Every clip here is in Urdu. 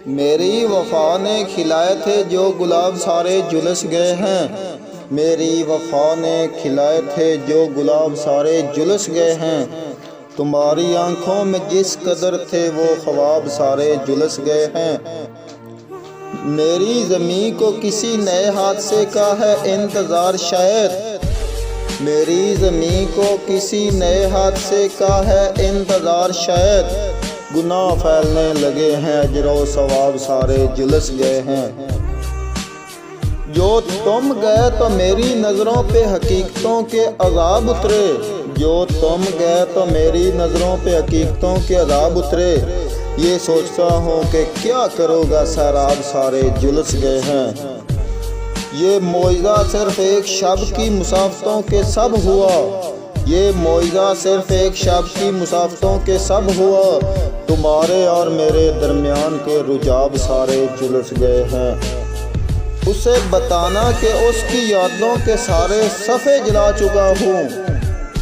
میری وفا نے کھلائے تھے جو گلاب سارے جلس گئے ہیں، میری وفا نے کھلائے تھے جو گلاب سارے جلس گئے ہیں، تمہاری آنکھوں میں جس قدر تھے وہ خواب سارے جلس گئے ہیں۔ میری زمین کو کسی نئے حادثے کا ہے انتظار شاید، میری زمین کو کسی نئے حادثے کا ہے انتظار شاید، گناہ پھیلنے لگے ہیں اجر و ثواب سارے جلس گئے ہیں۔ جو تم گئے تو میری نظروں پہ حقیقتوں کے عذاب اترے، جو تم گئے تو میری نظروں پہ حقیقتوں کے عذاب اترے، یہ سوچتا ہوں کہ کیا کرو گا سیراب سارے جلس گئے ہیں۔ یہ معجزہ صرف ایک شب کی مسافتوں کے سب ہوا، یہ معجزہ صرف ایک شب کی مسافتوں کے سب ہوا، تمہارے اور میرے درمیان کے رجاب سارے جلس گئے ہیں۔ اسے بتانا کہ اس کی یادوں کے سارے صفحے جلا چکا ہوں،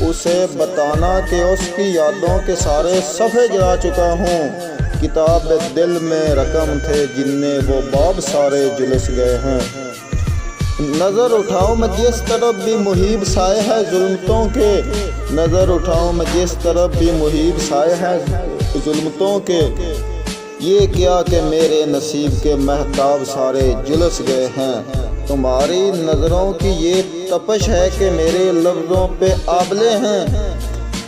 اسے بتانا کہ اس کی یادوں کے سارے صفحے جلا چکا ہوں، کتاب دل میں رقم تھے جن میں وہ باب سارے جلس گئے ہیں۔ نظر اٹھاؤ میں جس طرف بھی محیب سائے ہے ظلمتوں کے، نظر اٹھاؤ میں جس طرف بھی محیب سائے ہے ظلمتوں کے، یہ کیا کہ میرے نصیب کے مہتاب سارے جلس گئے ہیں۔ تمہاری نظروں کی یہ تپش ہے کہ میرے لفظوں پہ آبلے ہیں،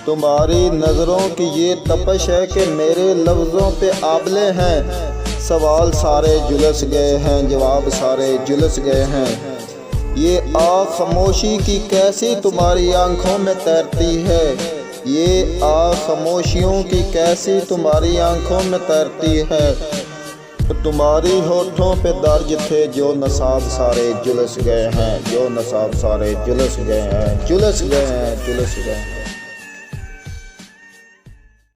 تمہاری نظروں کی یہ تپش ہے کہ میرے لفظوں پہ آبلے ہیں، سوال سارے جلس گئے ہیں جواب سارے جلس گئے ہیں۔ یہ آگ خاموشی کی کیسی تمہاری آنکھوں میں تیرتی ہے، یہ آگ خاموشیوں کی کیسی تمہاری آنکھوں میں تیرتی ہے، تمہاری ہونٹوں پہ درج تھے جو نصاب سارے جلس گئے ہیں، جو نصاب سارے جلس گئے ہیں، جلس گئے ہیں، جلس گئے ہیں۔